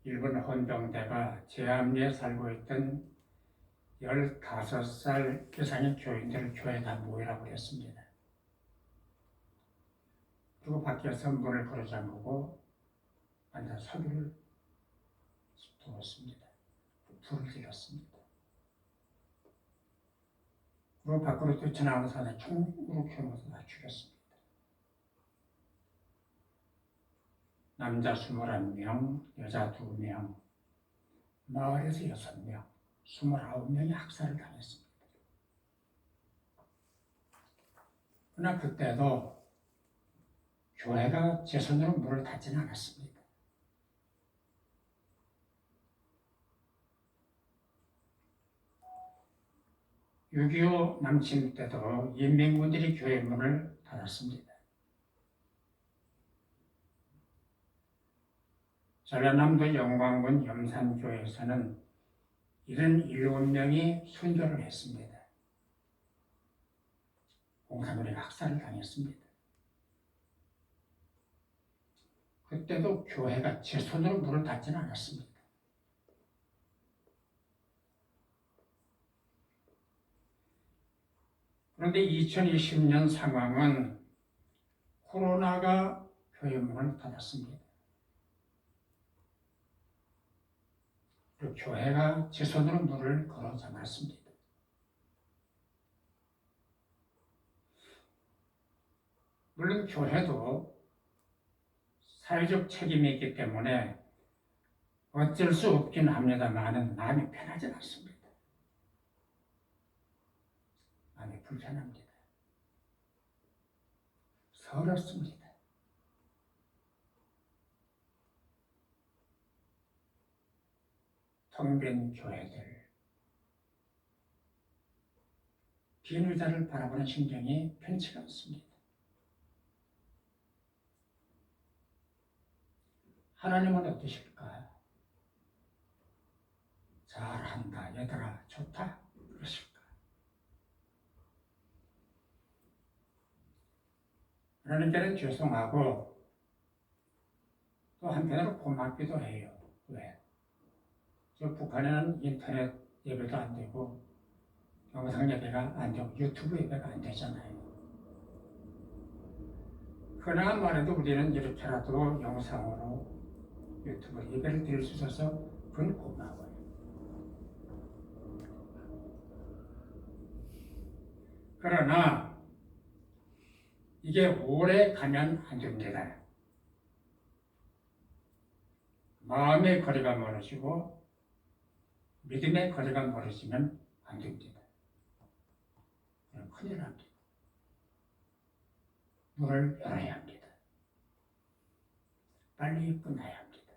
일본 헌병대가 제암리에 살고 있던 15살 이상의 교인들을 교회에다 모이라고 했습니다. 그리고 밖에서 문을 부르잠그고 앉아 서기를 두었습니다. 불을 질렀습니다. 그리고 밖으로 뛰쳐나오는 사람을 총으로 켜놓아서 다 죽였습니다. 남자 21명, 여자 2명, 마을에서 6명, 29명이 학살을 당했습니다. 그러나 그때도 교회가 제 손으로 문을 닫지는 않았습니다. (6.25) 남침 때도 인민군들이 교회 문을 닫았습니다. 전라남도 영광군 염산교회에서는 77명이 순교를 했습니다. 공산군에게 학살을 당했습니다. 그때도 교회가 제 손으로 문을 닫지는 않았습니다. 그런데 2020년 상황은 코로나가 교회 문을 닫았습니다. 그리고 교회가 제 손으로 문을 걸어 잠갔습니다. 물론 교회도 사회적 책임이 있기 때문에 어쩔 수 없긴 합니다만 마음이 편하지 않습니다. 마음이 불편합니다. 서럽습니다. 텅 빈 교회들, 빈 의자를 바라보는 심정이 편치가 않습니다. 하나님은 어떠실까? 잘한다, 얘들아, 좋다, 그러실까? 하나님께는 죄송하고 또 한편으로 고맙기도 해요. 왜? 저 북한에는 인터넷 예배도 안 되고 영상 예배가 안 되고 유튜브 예배가 안 되잖아요. 그러나 말해도 우리는 이렇게라도 영상으로 유튜브 예배를 드릴 수 있어서 그건 고마워요. 그러나 이게 오래 가면 안 됩니다. 마음의 거리가 멀어지고 믿음의 거리가 멀어지면 안 됩니다. 그럼 큰일 납니다. 문을 열어야 합니다. 빨리 끝나야 합니다.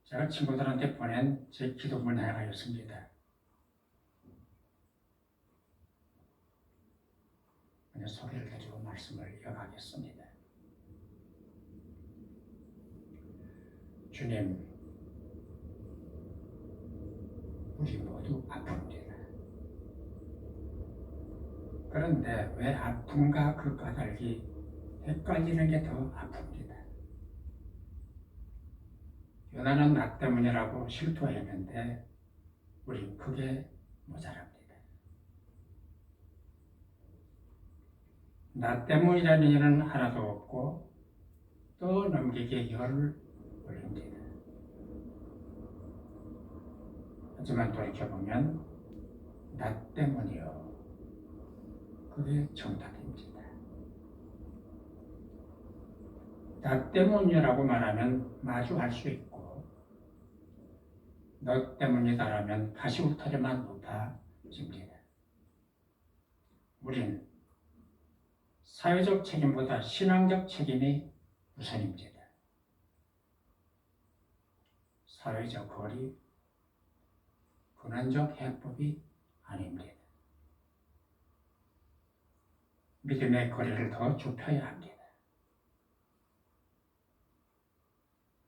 제가 친구들한테 보낸 제 기도문 하나가 있습니다. 소리를 가지고 말씀을 이어가겠습니다. 주님, 우리 모두 아픕니다. 그런데 왜 아픔과 그 까닭이 헷갈리는 게 더 아픕니다. 요나는 나 때문이라고 실토했는데 우린 그게 모자랍니다. 나 때문이라는 일은 하나도 없고 또 넘기기에 열을 올립니다. 하지만 돌이켜보면 나 때문이요. 그게 정답입니다. 나 때문이라고 말하면 마주할 수 있고 너 때문이다라면 다시 울타리만 높아집니다. 우린 사회적 책임보다 신앙적 책임이 우선입니다. 사회적 거리, 근원적 해법이 아닙니다. 믿음의 거리를 더 좁혀야 합니다.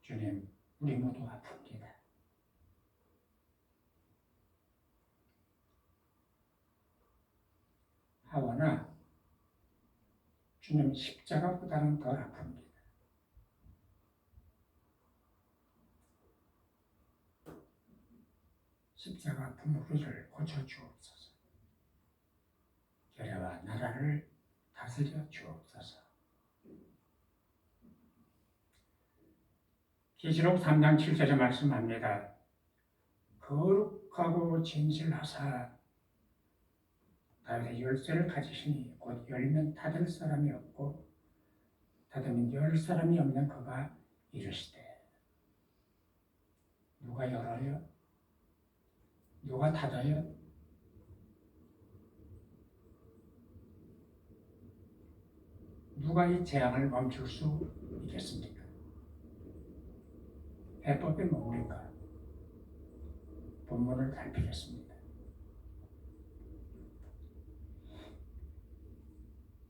주님, 우리 모두 아픕니다. 하와나 주님 십자가보다는 더 아픕니다. 십자가 아픈 우리를 고쳐주옵소서. 교회와 나라를 다스려 주옵소서. 계시록 3장 7절에 말씀합니다. 거룩하고 진실하사 다윗의 열쇠를 가지시니 곧 열면 닫을 사람이 없고 닫으면 열 사람이 없는 그가 이르시되. 누가 열어요? 누가 닫아요? 누가 이 재앙을 멈출 수 있겠습니까? 해법이 뭡니까? 본문을 살피겠습니다.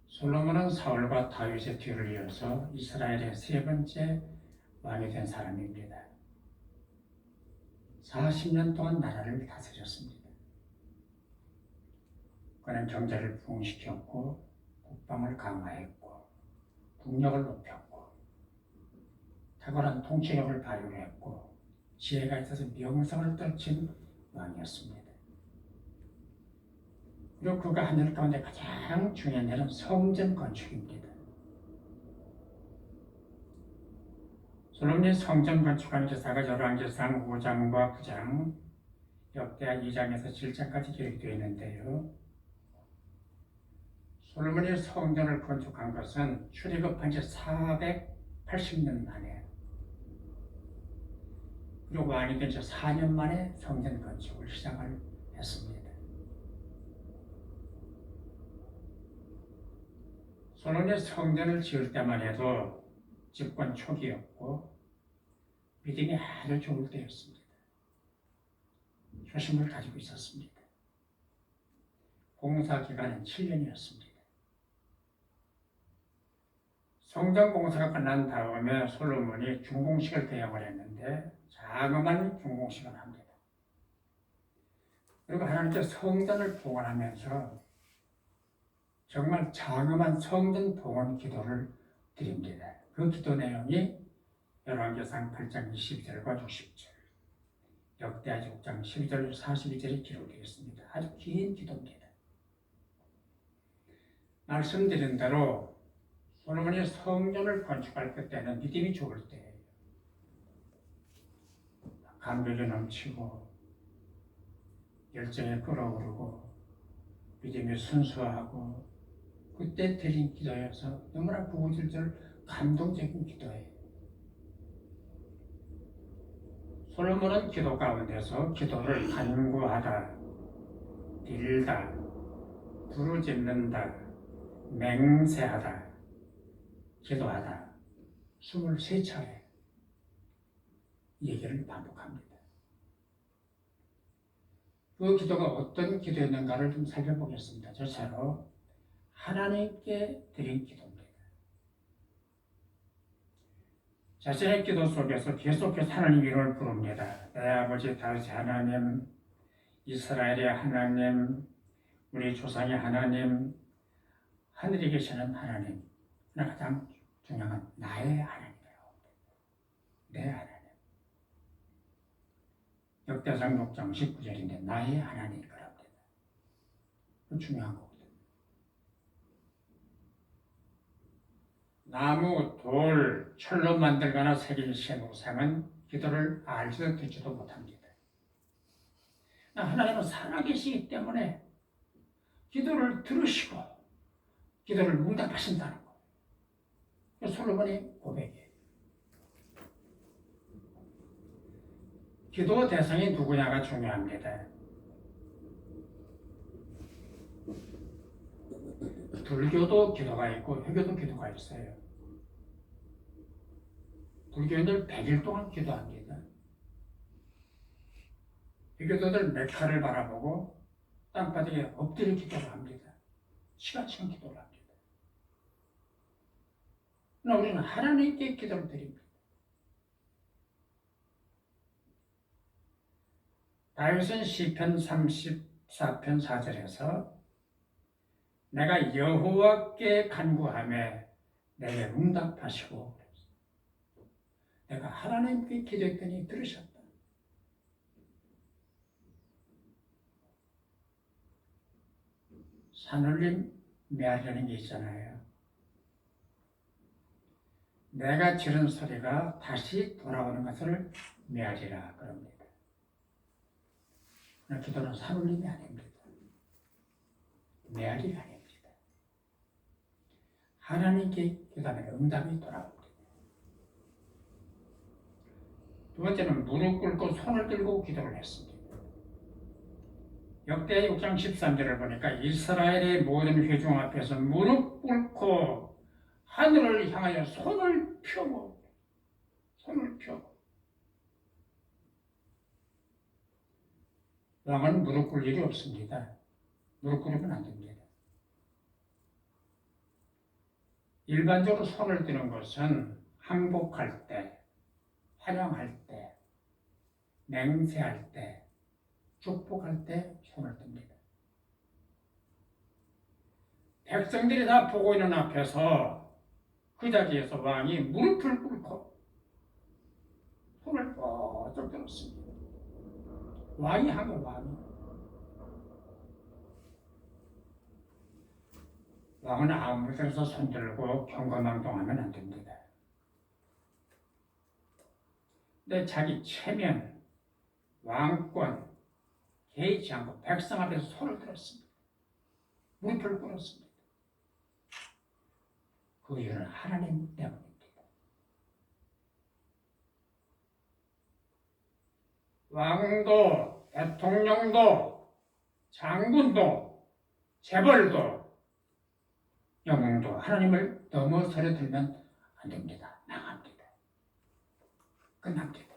솔로몬은 사울과 다윗의 뒤를 이어서 이스라엘의 세 번째 왕이 된 사람입니다. 40년 동안 나라를 다스렸습니다. 그는 경제를 부흥시켰고 국방을 강화했고 국력을 높였고 탁월한 통치력을 발휘했고 지혜가 있어서 명성을 떨친 왕이었습니다. 그리고 그가 한 일 가운데 가장 중요한 일은 성전 건축입니다. 솔로몬이 성전 건축한 기사가 열왕기상 5장과 9장, 역대하 2장에서 7장까지 기록되어 있는데요. 솔로몬이 성전을 건축한 것은 출애굽한 지 480년 만에, 그리고 왕이 된 지 4년 만에 성전 건축을 시작을 했습니다. 솔로몬이 성전을 지을 때만 해도 집권 초기였고 믿음이 아주 좋을 때였습니다. 효심을 가지고 있었습니다. 공사 기간은 7년이었습니다. 성전 공사가 끝난 다음에 솔로몬이 준공식을 대형을 했는데 자그마한 준공식을 합니다. 그리고 하나님께서 성전을 봉헌하면서 정말 자그마한 성전 봉헌 기도를 드립니다. 그 기도 내용이 열왕기상 8장 22절과 60절, 역대하 6장 12절 42절에 기록되어 있습니다. 아주 긴 기도입니다. 말씀드린 대로 솔로몬이 성전을 건축할 그때는 믿음이 좋을 때예요. 감격이 넘치고 열정이 끓어오르고 믿음이 순수하고 그때 드린 기도여서 너무나 구구절절 감동적인 기도예요. 솔로몬은 기도 가운데서 기도를 간구하다, 빌다, 부르짖는다, 맹세하다, 기도하다 23차례 얘기를 반복합니다. 그 기도가 어떤 기도였는가를 좀 살펴보겠습니다. 저차로 하나님께 드린 기도입니다. 자신의 기도 속에서 계속해서 하나님 이름을 부릅니다. 내 아버지 다윗의 하나님, 이스라엘의 하나님, 우리 조상의 하나님, 하늘에 계시는 하나님, 가장 중요한 건 나의 하나님이에요. 내 하나님. 역대상 6장 19절인데 나의 하나님일 거랍니다. 그 중요한 거거든요. 나무, 돌, 철로 만들거나 새긴 쇠우상은 기도를 알지도 듣지도 못합니다. 하나님은 살아계시기 때문에 기도를 들으시고 기도를 응답하신다는 거예요. 솔로몬의 고백이에요. 기도 대상이 누구냐가 중요합니다. 불교도 기도가 있고 회교도 기도가 있어요. 불교인들 100일 동안 기도합니다. 회교도들 메카를 바라보고 땅바닥에 엎드려 기도를 합니다. 시간치는 기도를 합니다. 그러나 우리는 하나님께 기도를 드립니다. 다윗은 시편 34편 4절에서 내가 여호와께 간구하며 내게 응답하시고 내가 하나님께 기도했더니 들으셨다. 산울림 메아리라는 게 있잖아요. 내가 지른 소리가 다시 돌아오는 것을 메아리라 그럽니다. 기도는 산울림이 아닙니다. 메아리가 아닙니다. 하나님께 기도하면 응답이 돌아옵니다. 두 번째는 무릎 꿇고 손을 들고 기도를 했습니다. 역대 6장 13절을 보니까 이스라엘의 모든 회중 앞에서 무릎 꿇고 하늘을 향하여 손을 펴고 왕은 무릎 꿇을 일이 없습니다. 무릎 꿇으면 안 됩니다. 일반적으로 손을 드는 것은 항복할 때, 환영할 때, 맹세할 때, 축복할 때 손을 듭니다. 백성들이 다 보고 있는 앞에서 그 자리에서 왕이 무릎을 꿇고 손을 뻗쩍 들었습니다. 왕이 하면 왕은 아무 데서 손들고 경거망동하면 안 됩니다. 근데 자기 체면, 왕권 개의치 않고 백성 앞에서 손을 들었습니다. 무릎을 꿇었습니다. 그 이유는 하나님 때문입니다. 왕도, 대통령도, 장군도, 재벌도, 영웅도 하나님을 넘어서려 들면 안 됩니다. 나갑니다. 끝납니다.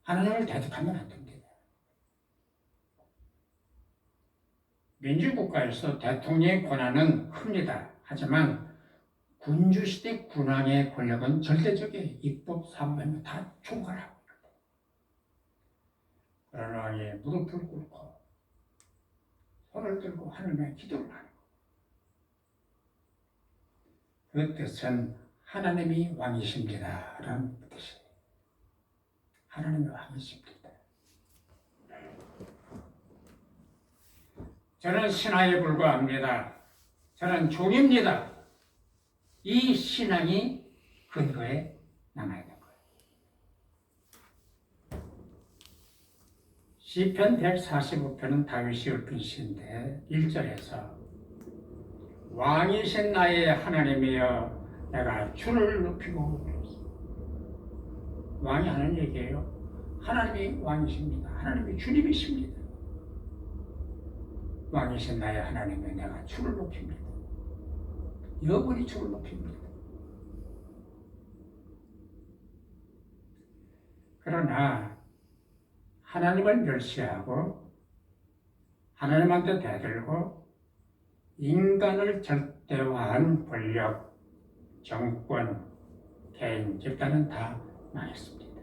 하나님을 대적하면 안 됩니다. 민주국가에서 대통령의 권한은 큽니다. 하지만 군주시대 군왕의 권력은 절대적인 입법, 사법에 다 총괄하고 있거든요. 그러나 왕이 무릎을 꿇고 손을 들고 하늘에 기도를 하는 그 뜻은 하나님이 왕이십니다 라는 뜻이에요. 하나님이 왕이십니다. 저는 신하에 불과합니다. 저는 종입니다. 이 신앙이 근거에 남아야 되는 거예요. 시편 145편은 다윗이 읊은 시인데 1절에서 왕이신 나의 하나님이여 내가 주를 높이고 왕이 하는 얘기예요. 하나님이 왕이십니다. 하나님이 주님이십니다. 왕이신 나의 하나님이여 내가 주를 높입니다. 여분이 주를 높입니다. 그러나 하나님을 멸시하고 하나님한테 대들고 인간을 절대화한 권력, 정권, 개인, 집단은 다 망했습니다.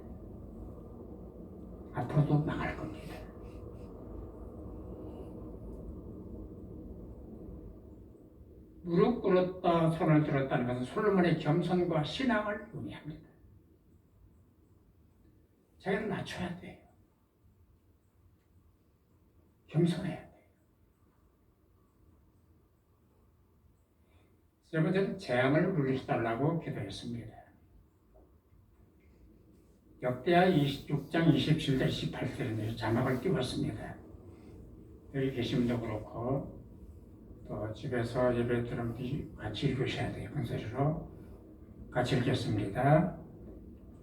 앞으로도 망할 겁니다. 무릎 꿇었다 손을 들었다는 것은 솔로몬의 겸손과 신앙을 의미합니다. 자기를 낮춰야 돼요. 겸손해야 돼요. 세 번째는 재앙을 물리쳐달라고 기도했습니다. 역대하 26장 27절 18절인데요. 자막을 띄웠습니다. 여기 계신 분도 그렇고 또 집에서 예배 들으면 같이 읽으셔야 돼요. 큰 소리로 같이 읽겠습니다.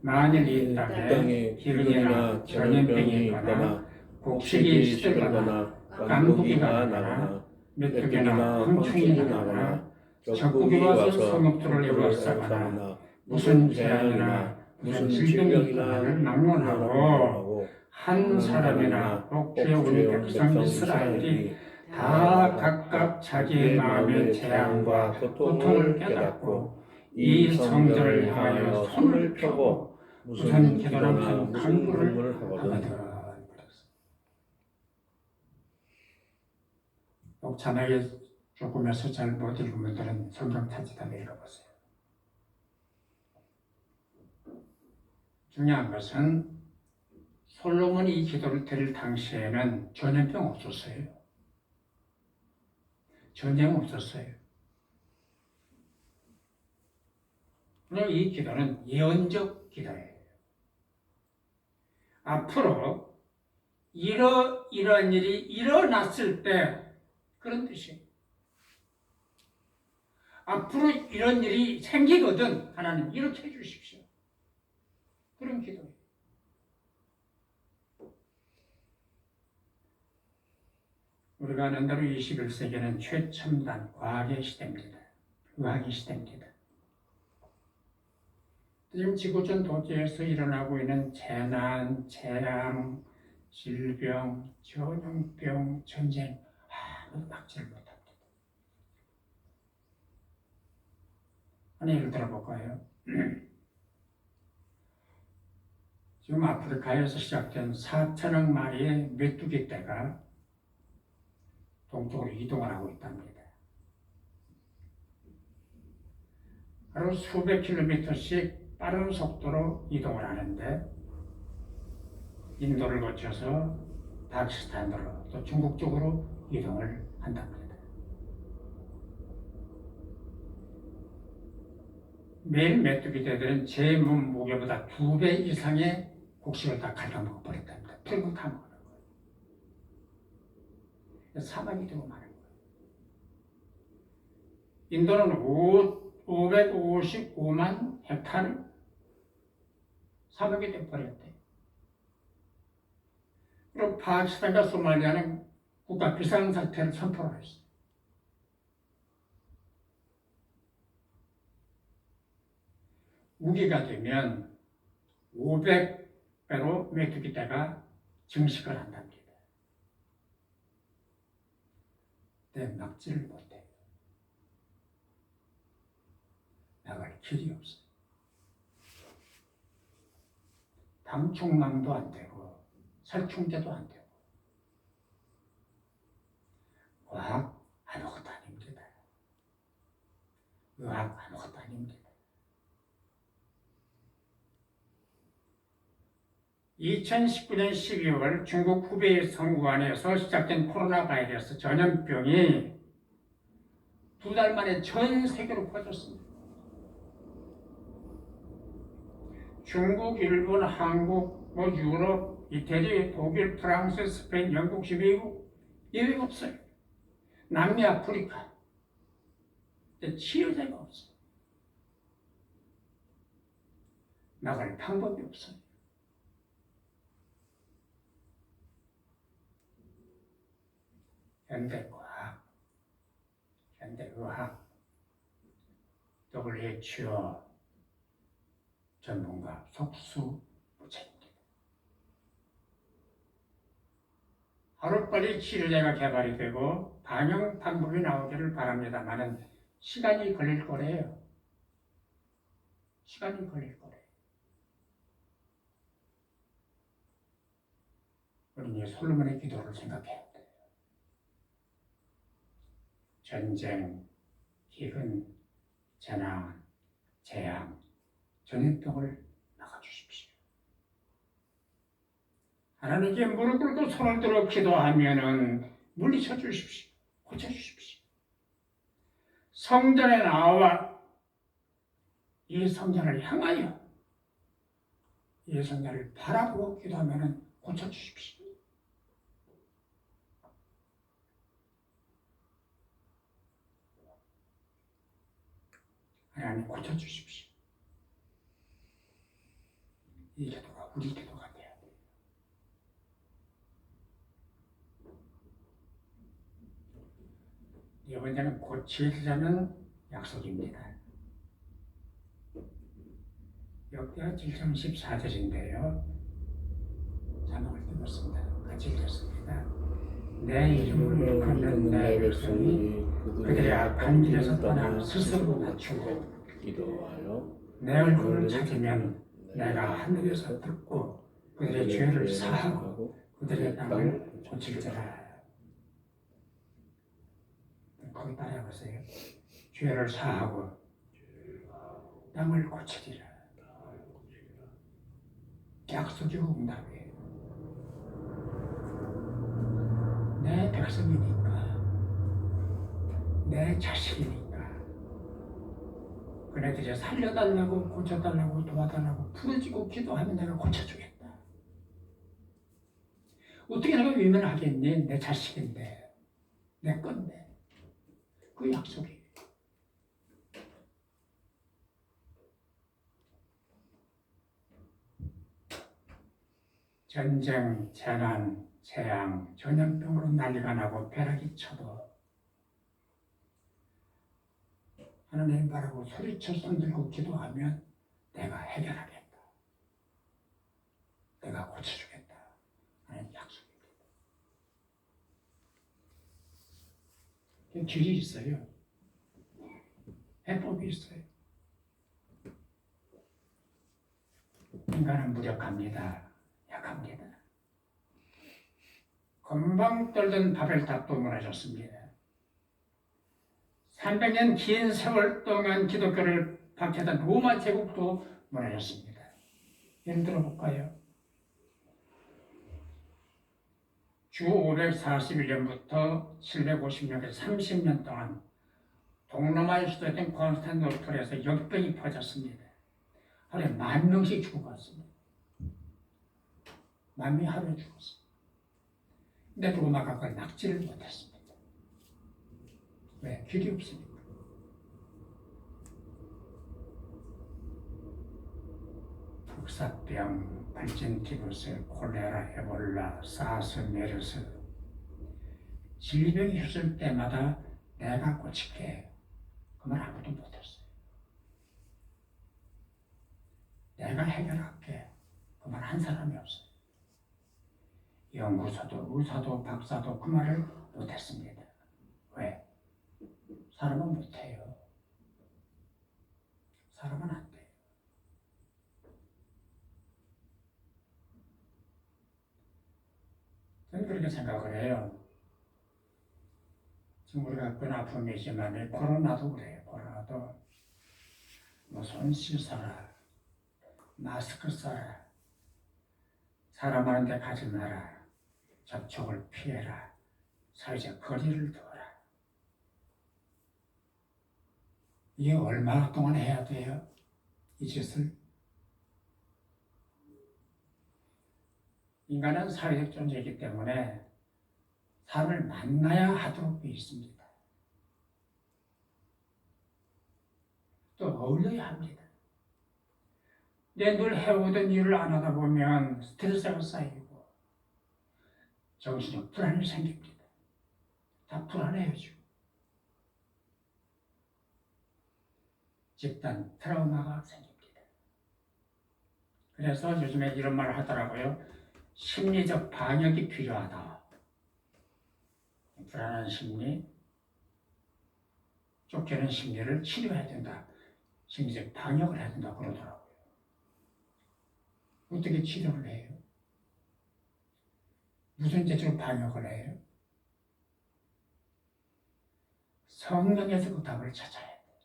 만일 이 땅에 기근이나 전염병이 있거나 곡식이 시들거나 깐부기가 나거나 메뚜기나 곤충이 나거나 적국이 와서 성읍들을 에워싸거나 무슨 재앙이나 무슨 질병이 있거나를 막론하고 한 사람이나 혹여 우리 백성 이스라엘이 다 각각 자기의 마음의 재앙과 고통을 깨닫고 이 성전을 향하여 손을 펴고 무슨 기도나 무슨 간구를 하거든. 녹차나게 조금해서 잘 못 읽은 분들은 성경 찾아다 읽어보세요. 중요한 것은 솔로몬이 이 기도를 드릴 당시에는 전염병 없었어요. 전쟁 없었어요. 그리고 이 기도는 예언적 기도예요. 앞으로 이러한 일이 일어났을 때 그런 뜻이에요. 앞으로 이런 일이 생기거든 하나님 이렇게 해주십시오. 그런 기도예요. 우리가 아는 대로 21세기는 최첨단 과학의 시대입니다. 의학의 시대입니다. 지금 지구촌 도시에서 일어나고 있는 재난, 재앙, 질병, 전염병, 전쟁 아무도 막지를 못합니다. 하나 예를 들어볼까요? 지금 아프리카에서 시작된 4천억 마리의 메뚜기 떼가 동쪽으로 이동을 하고 있답니다. 하루 수백 킬로미터씩 빠른 속도로 이동을 하는데 인도를 거쳐서 파키스탄으로 또 중국 쪽으로 이동을 한답니다. 매일 메뚜기 떼들은 제 몸 무게보다 2배 이상의 곡식을 다 갉아먹어 버렸답니다. 풀고 다 먹는 거예요. 사막이 되고 마는 거예요. 인도는 555만 헥타르 사막이 되어버렸대. 그리고 파키스탄과 소말리아는 국가 비상사태를 선포를 했어요. 우기가 되면 500배로 메뚜기 떼가 증식을 한답니다. 근데 막지를 못해요. 나갈 길이 없어요. 방충망도 안 되고 살충제도 안 되고 과학 아무것도 아닙니다. 의학 아무것도 아닙니다. 2019년 12월 중국 후베이 성구안에서 시작된 코로나 바이러스 전염병이 2달 만에 전 세계로 퍼졌습니다. 중국, 일본, 한국, 유럽, 이태리, 독일, 프랑스, 스페인, 영국, 미국 예외 없어요. 남미, 아프리카 치료제가 없어요. 나갈 방법이 없어요. 현대과학, 현대의학, WHO 전문가 속수무책입니다. 하루빨리 치료제가 개발이 되고 방역 방법이 나오기를 바랍니다만은 시간이 걸릴 거래요. 시간이 걸릴 거래요. 우리는 솔로몬의 기도를 생각해야 돼요. 전쟁, 기근, 재난, 재앙, 전염병을 막아주십시오. 하나님께 무릎 꿇고 손을 들어 기도하면은 물리쳐 주십시오. 고쳐주십시오. 성전에 나와 이 성전을 향하여 이 성전을 바라보고 기도하면은 고쳐주십시오. 하나님 고쳐주십시오. 이 기도가 우리 기도가 돼야 돼요. 이번에는 고치자는 약속입니다. 역대하 7장 14절인데요. 자막을 띄웠습니다. 같이 읽겠습니다. 내 이름을 일컫는 내 백성이 그들의 악한 길에서 떠나 스스로 낮추고 기도하여 내 얼굴을 찾으면 내가 하늘에서 듣고 그들의 죄를 사하고 그들의 땅을 고칠지라. 거기 따라해보세요. 죄를 사하고 땅을 고치리라. 약속이고 응답이에요. 내 백성이니까, 내 자식이니까 그네들이 살려달라고 고쳐달라고 도와달라고 부르짖고 기도하면 내가 고쳐주겠다. 어떻게 내가 외면하겠니? 내 자식인데, 내 건데. 그 약속이에요. 전쟁, 재난, 재앙, 전염병으로 난리가 나고 벼락이 쳐도 하나님 바라고 소리쳐 손들고 기도하면 내가 해결하겠다. 내가 고쳐주겠다. 하는 약속입니다. 길이 있어요. 해법이 있어요. 인간은 무력합니다. 약합니다. 금방 떨던 바벨탑도 무너졌습니다. 300년 긴 세월 동안 기독교를 박해하던 로마 제국도 무너졌습니다. 예를 들어볼까요? 주 541년부터 750년까지 30년 동안 동로마의 수도였던 콘스탄티노플에서 역병이 퍼졌습니다. 하루에 10,000명씩 죽어갔습니다. 10,000명이 하루에 죽었습니다. 근데 로마가 그걸 막지를 못했습니다. 왜? 길이 없으니까. 북사병, 발진티부스, 콜레라, 에볼라, 사스, 메르스 질병이 있을 때마다 내가 고칠게. 그 말 아무도 못했어요. 내가 해결할게. 그 말 한 사람이 없어요. 연구소도, 의사도, 박사도 그 말을 못했습니다. 왜? 사람은 못해요. 사람은 안 돼요. 저는 그렇게 생각을 해요. 지금 우리가 그런 아픔이지만 코로나도 그래요. 코로나도 뭐 손 씻어라, 마스크 써라, 사람 많은 데 가지 마라, 접촉을 피해라, 사회적 거리를 두어라. 이게 얼마 동안 해야 돼요? 이 짓을? 인간은 사회적 존재이기 때문에 사람을 만나야 하도록 되어 있습니다. 또 어울려야 합니다. 늘 해오던 일을 안 하다 보면 스트레스가 쌓이고 정신적 불안이 생깁니다. 다 불안해요 지금. 집단 트라우마가 생깁니다. 그래서 요즘에 이런 말을 하더라고요. 심리적 방역이 필요하다. 불안한 심리, 쫓기는 심리를 치료해야 된다. 심리적 방역을 해야 된다 그러더라고요. 어떻게 치료를 해요? 무슨 제초로 방역을 해요? 성경에서 그 답을 찾아야 돼요.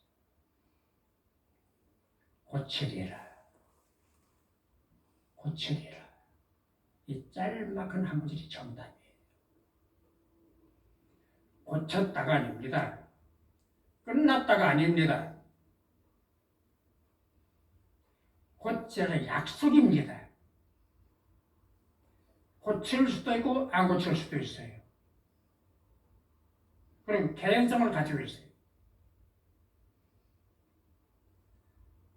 고치리라. 고치리라. 이 짤막한 한 구절이 정답이에요. 고쳤다가 아닙니다. 끝났다가 아닙니다. 고쳐라 약속입니다. 고칠 수도 있고 안 고칠 수도 있어요. 그럼 개연성을 가지고 있어요.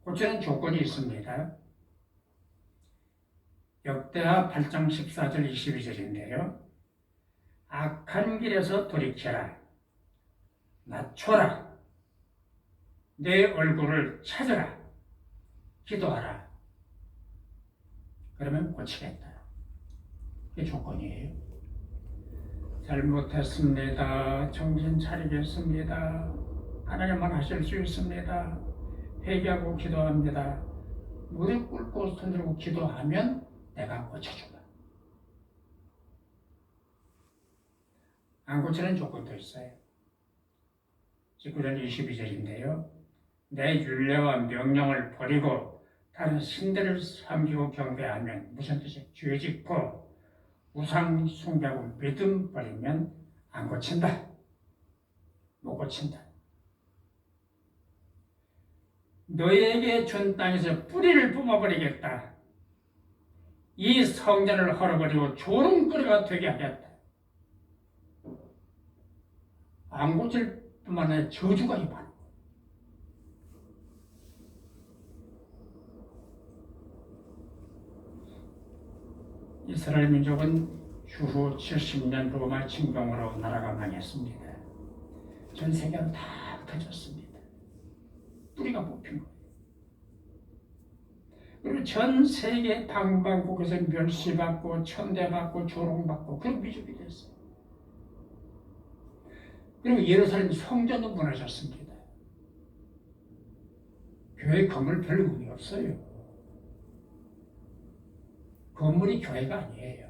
고치는 조건이 있습니다. 역대하 8장 14절 22절인데요. 악한 길에서 돌이켜라. 낮춰라. 내 얼굴을 찾아라. 기도하라. 그러면 고치겠다. 이게 조건이에요. 잘못했습니다. 정신 차리겠습니다. 하나님만 하실 수 있습니다. 회개하고 기도합니다. 무릎 꿇고 손 들고 기도하면 내가 고쳐준다. 안 고치는 조건도 있어요. 19절 22절인데요. 내 율례와 명령을 버리고 다른 신들을 섬기고 경배하면 무슨 뜻이에요? 죄 짓고 우상 숭배하고 믿음 버리면 안 고친다. 못 고친다. 너에게 준 땅에서 뿌리를 뽑아버리겠다. 이 성전을 헐어버리고 조롱거리가 되게 하겠다. 안 고칠 뿐만 아니라 저주가 임하는 거예요. 이스라엘 민족은 주후 70년 로마 침공으로 나라가 망했습니다. 전 세계로 다 흩어졌습니다. 뿌리가 뽑힌 거예요. 그리고 전 세계 방방곡곡에서 멸시받고 천대받고 조롱받고 그런 민족이 됐어요. 그리고 예루살렘 성전도 무너졌습니다. 교회 건물 별 의미 없어요. 건물이 교회가 아니에요.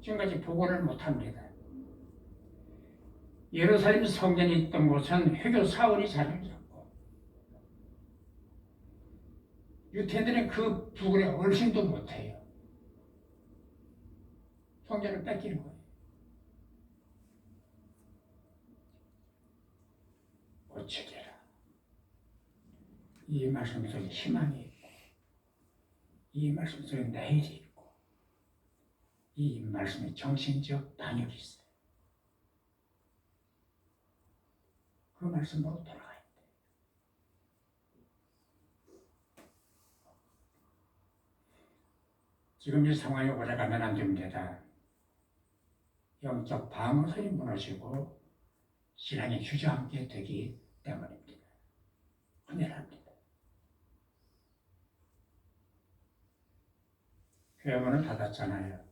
지금까지 복원을 못합니다. 예루살렘 성전이 있던 곳은 회교 사원이 자리를 잡고 유태인들은 그 부근에 얼씬도 못해요. 성전을 뺏기는 거예요. 고치게라. 이 말씀 속에 희망이 있고 이 말씀 속에 내일이 있고 이 말씀에 정신적 단역이 있어요. 그 말씀으로 돌아가야 돼. 지금 이 상황이 오래가면 안 됩니다. 영적 방어선이 무너지고 신앙이 주저앉게 되기 때문입니다. 큰일 납니다. 교회 문을 닫았잖아요.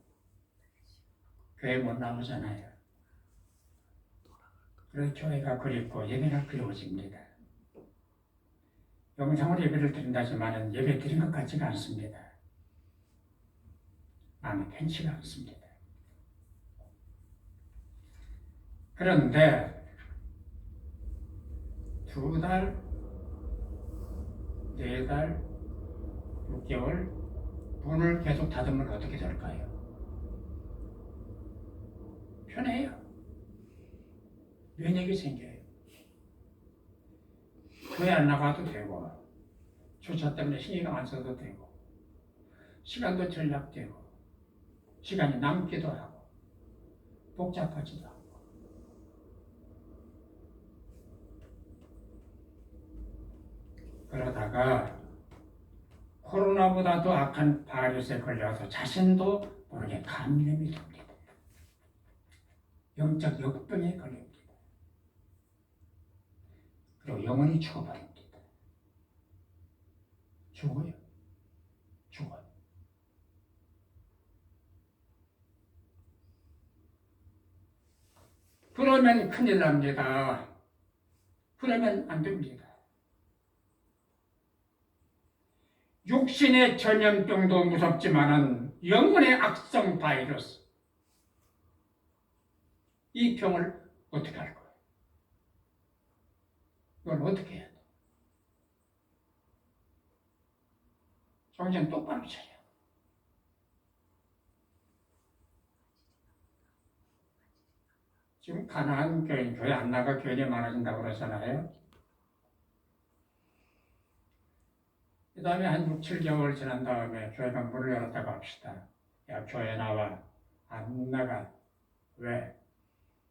교회 못 나오잖아요. 그래서 교회가 그립고 예배가 그리워집니다. 영상으로 예배를 드린다지만 예배 드린 것 같지가 않습니다. 마음이 편치가 않습니다. 그런데 2달, 4달, 6개월 문을 계속 닫으면 어떻게 될까요? 편해요. 면역이 생겨요. 교회 안 나가도 되고 주차 때문에 신경 안 써도 되고 시간도 절약되고 시간이 남기도 하고 복잡하지도 않고 그러다가 코로나보다도 악한 바이러스에 걸려서 자신도 모르게 감염이 됩니다. 영적 역병에 걸립니다. 그리고 영원히 죽어버립니다. 죽어요. 죽어요. 그러면 큰일 납니다. 그러면 안 됩니다. 육신의 전염병도 무섭지만은 영혼의 악성 바이러스 이 병을 어떻게 할 거예요? 이걸 어떻게 해야 돼? 정신 똑바로 차려. 지금 가난한 교회 안 나가 교인이 많아진다고 그러잖아요. 그 다음에 한 6, 7개월 지난 다음에 교회가 문을 열었다고 합시다. 야, 교회 나와. 안 나가. 왜?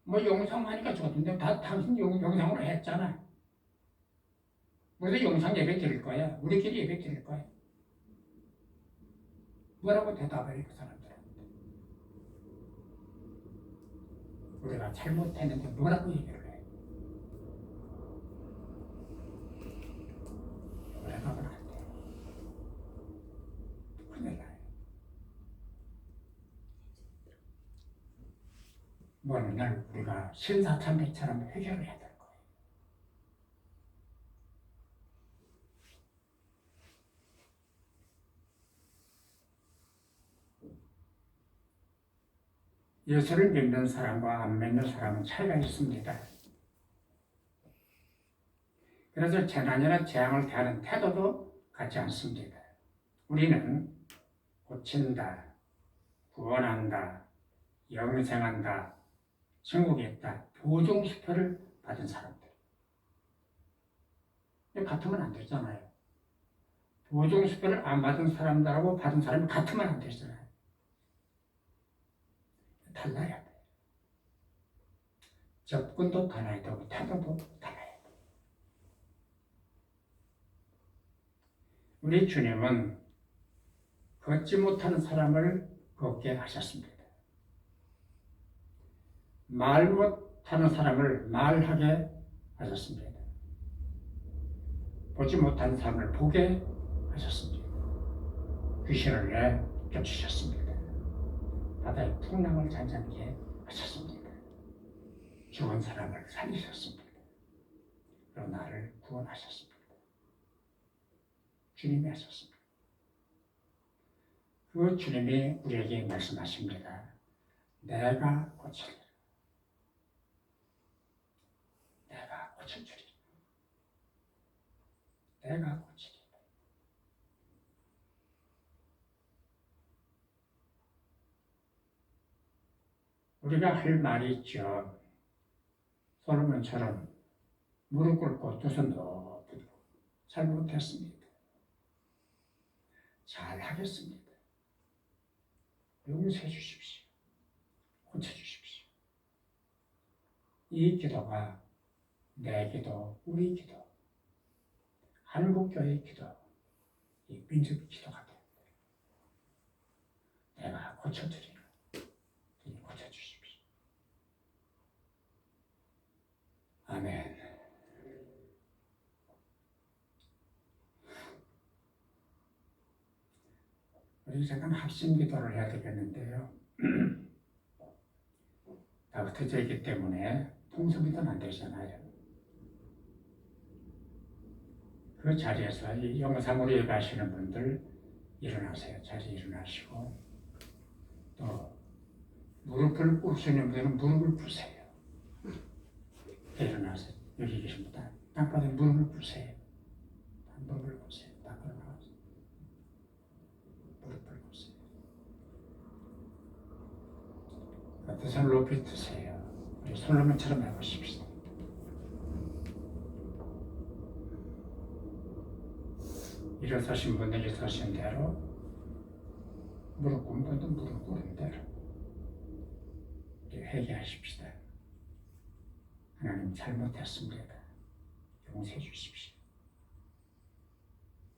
뭐 영상하니까 좋던데 다 당신 영상으로 했잖아. 무슨 영상 예배 드릴 거야? 우리끼리 예배 드릴 거야? 뭐라고 대답해 그 사람들한테? 우리가 잘못했는데 뭐라고 얘기를 해? 오래가면 안 돼. 큰일 나요. 어느 날 우리가 신사참배처럼 해결을 해야 될 거예요. 예수를 믿는 사람과 안 믿는 사람은 차이가 있습니다. 그래서 재난이나 재앙을 대하는 태도도 같지 않습니다. 우리는 고친다, 구원한다, 영생한다, 천국에 있다, 보증수표를 받은 사람들. 같으면 안 되잖아요. 보증수표를 안 받은 사람들하고 받은 사람이 같으면 안 되잖아요. 달라야 돼요. 접근도 달라야 되고 태도도 달라야 돼요. 우리 주님은 걷지 못하는 사람을 걷게 하셨습니다. 말 못하는 사람을 말하게 하셨습니다. 보지 못하는 사람을 보게 하셨습니다. 귀신을 내쫓으셨습니다. 바다의 풍랑을 잔잔케 하셨습니다. 죽은 사람을 살리셨습니다. 그리고 나를 구원하셨습니다. 주님이 하셨습니다. 그 주님이 우리에게 말씀하십니다. 내가 고치리라. 내가 고쳐주리라. 내가 고치리라. 우리가 할 말이 있죠. 솔로몬처럼 무릎 꿇고 두 손 높이 들고 잘못했습니다. 잘하겠습니다. 용서해 주십시오. 고쳐주십시오. 이 기도가 내 기도, 우리 기도, 한국교회의 기도, 이 민족 기도가 됩니다. 내가 고쳐드리라. 고쳐주십시오. 아멘. 우리 잠깐 합심 기도를 해야 되겠는데요. 다 흩어져 있기 때문에 통성기도는 안 되잖아요. 그 자리에서 이 영상으로 예배하시는 분들 일어나세요. 자리에 일어나시고 또 무릎을 꿇으시는 분들은 무릎을 꿇으세요. 일어나세요. 여기 계신 분 땅바닥에 무릎을 꿇으세요. 무릎을 꿇으세요. 밖으로 나가세요. 무릎을 꿇으세요. 두 손을 높이 드세요. 우리 솔로몬처럼 해보십시다. 일어서신 분들 일어서신 대로, 무릎 꿇은 분들 무릎 꿇은 대로 회개하십시다. 하나님 잘못했습니다. 용서해 주십시오.